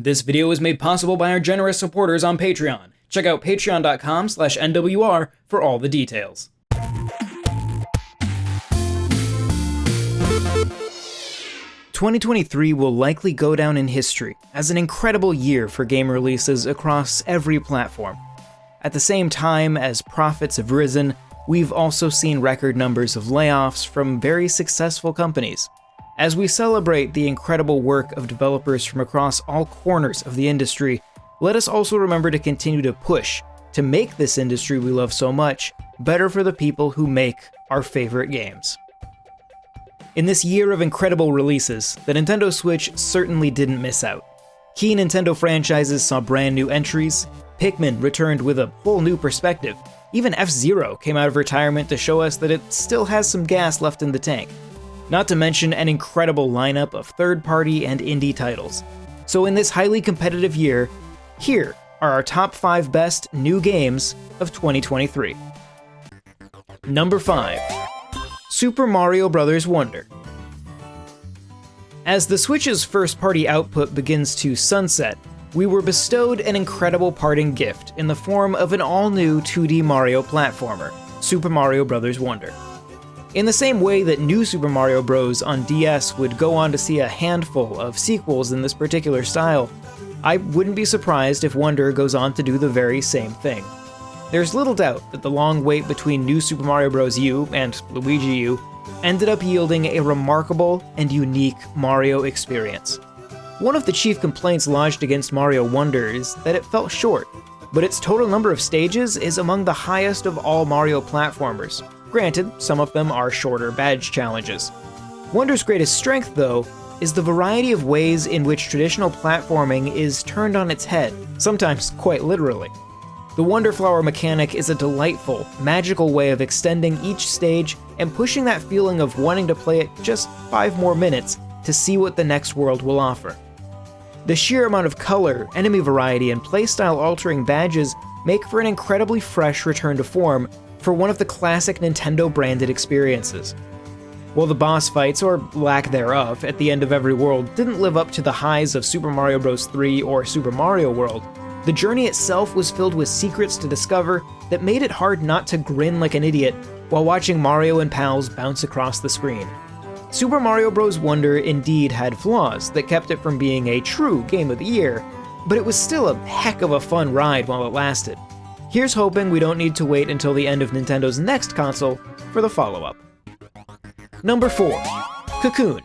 This video is made possible by our generous supporters on Patreon. Check out patreon.com/NWR for all the details. "2023 will likely go down in history as an incredible year for game releases across every platform. At the same time as profits have risen, we've also seen record numbers of layoffs from very successful companies. As we celebrate the incredible work of developers from across all corners of the industry, let us also remember to continue to push to make this industry we love so much better for the people who make our favorite games." In this year of incredible releases, the Nintendo Switch certainly didn't miss out. Key Nintendo franchises saw brand new entries, Pikmin returned with a whole new perspective, even F-Zero came out of retirement to show us that it still has some gas left in the tank. Not to mention an incredible lineup of third-party and indie titles. So in this highly competitive year, here are our top 5 best new games of 2023. Number 5. Super Mario Bros. Wonder. As the Switch's first-party output begins to sunset, we were bestowed an incredible parting gift in the form of an all-new 2D Mario platformer, Super Mario Bros. Wonder. In the same way that New Super Mario Bros. On DS would go on to see a handful of sequels in this particular style, I wouldn't be surprised if Wonder goes on to do the very same thing. There's little doubt that the long wait between New Super Mario Bros. U and Luigi U ended up yielding a remarkable and unique Mario experience. One of the chief complaints lodged against Mario Wonder is that it felt short, but its total number of stages is among the highest of all Mario platformers. Granted, some of them are shorter badge challenges. Wonder's greatest strength, though, is the variety of ways in which traditional platforming is turned on its head, sometimes quite literally. The Wonder Flower mechanic is a delightful, magical way of extending each stage and pushing that feeling of wanting to play it just 5 more minutes to see what the next world will offer. The sheer amount of color, enemy variety, and playstyle-altering badges make for an incredibly fresh return to form for one of the classic Nintendo-branded experiences. While the boss fights, or lack thereof, at the end of every world didn't live up to the highs of Super Mario Bros. 3 or Super Mario World, the journey itself was filled with secrets to discover that made it hard not to grin like an idiot while watching Mario and pals bounce across the screen. Super Mario Bros. Wonder indeed had flaws that kept it from being a true Game of the Year, but it was still a heck of a fun ride while it lasted. Here's hoping we don't need to wait until the end of Nintendo's next console for the follow-up. Number 4. Cocoon.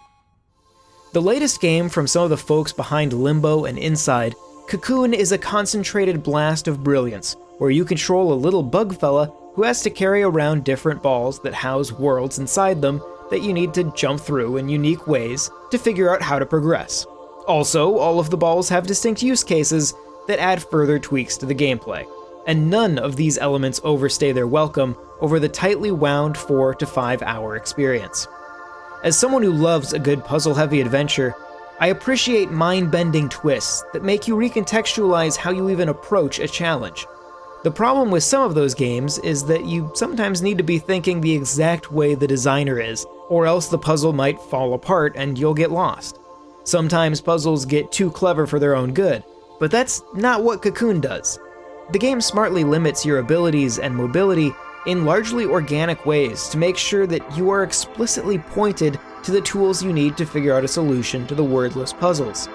The latest game from some of the folks behind Limbo and Inside, Cocoon is a concentrated blast of brilliance, where you control a little bug fella who has to carry around different balls that house worlds inside them that you need to jump through in unique ways to figure out how to progress. Also, all of the balls have distinct use cases that add further tweaks to the gameplay, and none of these elements overstay their welcome over the tightly wound 4 to 5 hour experience. As someone who loves a good puzzle-heavy adventure, I appreciate mind-bending twists that make you recontextualize how you even approach a challenge. The problem with some of those games is that you sometimes need to be thinking the exact way the designer is, or else the puzzle might fall apart and you'll get lost. Sometimes puzzles get too clever for their own good, but that's not what Cocoon does. The game smartly limits your abilities and mobility in largely organic ways to make sure that you are explicitly pointed to the tools you need to figure out a solution to the wordless puzzles.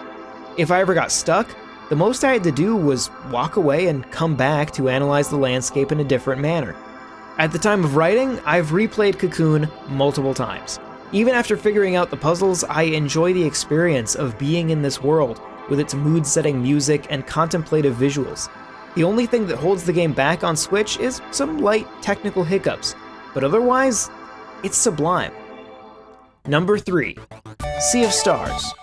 If I ever got stuck, the most I had to do was walk away and come back to analyze the landscape in a different manner. At the time of writing, I've replayed Cocoon multiple times. Even after figuring out the puzzles, I enjoy the experience of being in this world, with its mood-setting music and contemplative visuals. The only thing that holds the game back on Switch is some light technical hiccups, but otherwise, it's sublime. Number 3. Sea of Stars.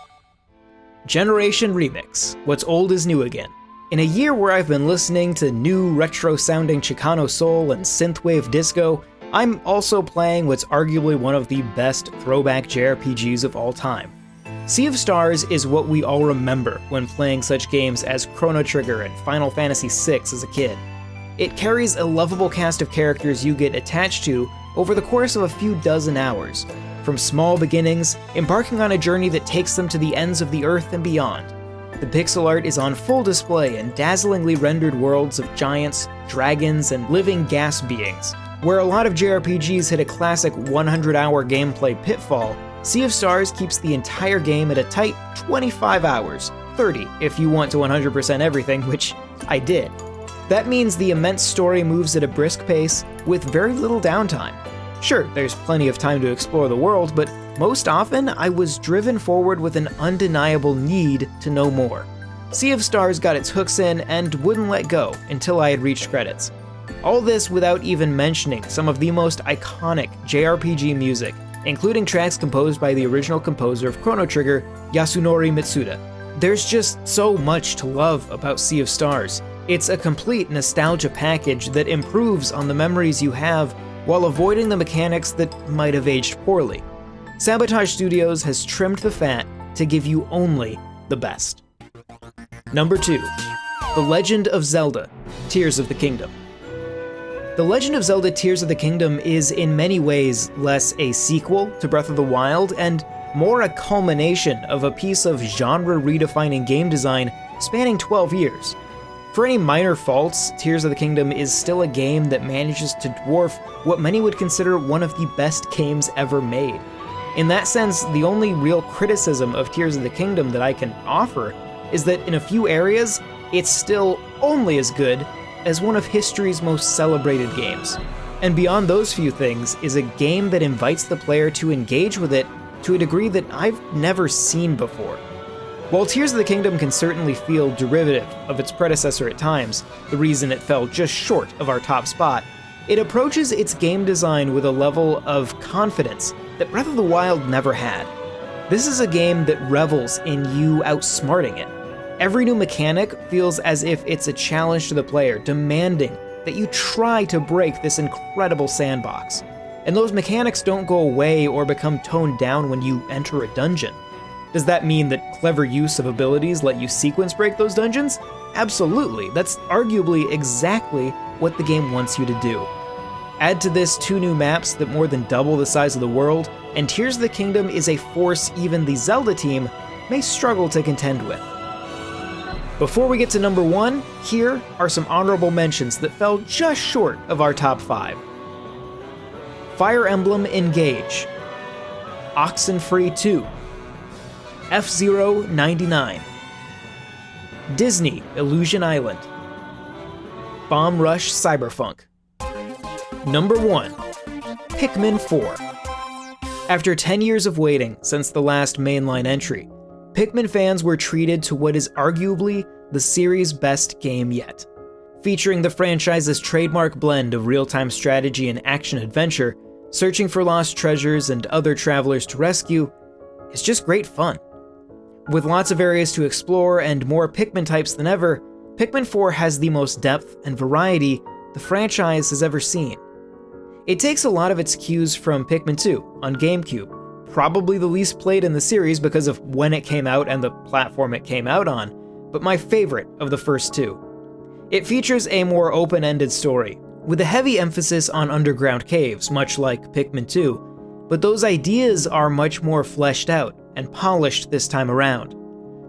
Generation Remix. What's old is new again. In a year where I've been listening to new retro-sounding Chicano soul and synthwave disco, I'm also playing what's arguably one of the best throwback JRPGs of all time. Sea of Stars is what we all remember when playing such games as Chrono Trigger and Final Fantasy VI as a kid. It carries a lovable cast of characters you get attached to over the course of a few dozen hours, from small beginnings, embarking on a journey that takes them to the ends of the earth and beyond. The pixel art is on full display in dazzlingly rendered worlds of giants, dragons, and living gas beings. Where a lot of JRPGs hit a classic 100-hour gameplay pitfall, Sea of Stars keeps the entire game at a tight 25 hours, 30 if you want to 100% everything, which I did. That means the immense story moves at a brisk pace with very little downtime. Sure, there's plenty of time to explore the world, but most often I was driven forward with an undeniable need to know more. Sea of Stars got its hooks in and wouldn't let go until I had reached credits. All this without even mentioning some of the most iconic JRPG music, including tracks composed by the original composer of Chrono Trigger, Yasunori Mitsuda. There's just so much to love about Sea of Stars. It's a complete nostalgia package that improves on the memories you have while avoiding the mechanics that might have aged poorly. Sabotage Studios has trimmed the fat to give you only the best. Number 2. The Legend of Zelda: Tears of the Kingdom. The Legend of Zelda: Tears of the Kingdom is in many ways less a sequel to Breath of the Wild and more a culmination of a piece of genre-redefining game design spanning 12 years. For any minor faults, Tears of the Kingdom is still a game that manages to dwarf what many would consider one of the best games ever made. In that sense, the only real criticism of Tears of the Kingdom that I can offer is that in a few areas, it's still only as good as one of history's most celebrated games. And beyond those few things is a game that invites the player to engage with it to a degree that I've never seen before. While Tears of the Kingdom can certainly feel derivative of its predecessor at times, the reason it fell just short of our top spot, it approaches its game design with a level of confidence that Breath of the Wild never had. This is a game that revels in you outsmarting it. Every new mechanic feels as if it's a challenge to the player, demanding that you try to break this incredible sandbox. And those mechanics don't go away or become toned down when you enter a dungeon. Does that mean that clever use of abilities let you sequence break those dungeons? Absolutely, that's arguably exactly what the game wants you to do. Add to this 2 new maps that more than double the size of the world, and Tears of the Kingdom is a force even the Zelda team may struggle to contend with. Before we get to number 1, here are some honorable mentions that fell just short of our top 5. Fire Emblem Engage, Oxenfree 2, F-Zero 99, Disney Illusion Island, Bomb Rush Cyberpunk. Number 1. Pikmin IV. After 10 years of waiting since the last mainline entry, Pikmin fans were treated to what is arguably the series' best game yet. Featuring the franchise's trademark blend of real-time strategy and action-adventure, searching for lost treasures and other travelers to rescue is just great fun. With lots of areas to explore and more Pikmin types than ever, Pikmin IV has the most depth and variety the franchise has ever seen. It takes a lot of its cues from Pikmin 2 on GameCube, probably the least played in the series because of when it came out and the platform it came out on, but my favorite of the first 2. It features a more open-ended story, with a heavy emphasis on underground caves, much like Pikmin 2, but those ideas are much more fleshed out and polished this time around.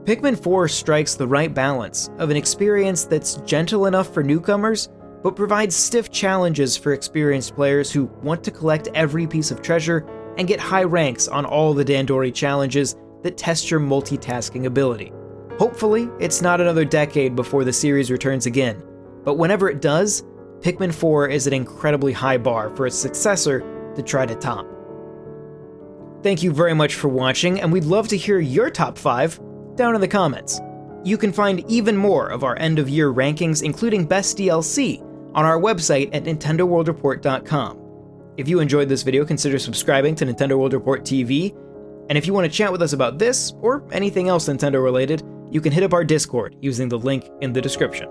Pikmin 4 strikes the right balance of an experience that's gentle enough for newcomers, but provides stiff challenges for experienced players who want to collect every piece of treasure and get high ranks on all the Dandori challenges that test your multitasking ability. Hopefully, it's not another decade before the series returns again, but whenever it does, Pikmin 4 is an incredibly high bar for its successor to try to top. Thank you very much for watching, and we'd love to hear your top 5 down in the comments. You can find even more of our end-of-year rankings, including Best DLC, on our website at NintendoWorldReport.com. If you enjoyed this video, consider subscribing to Nintendo World Report TV, and if you want to chat with us about this, or anything else Nintendo related, you can hit up our Discord using the link in the description.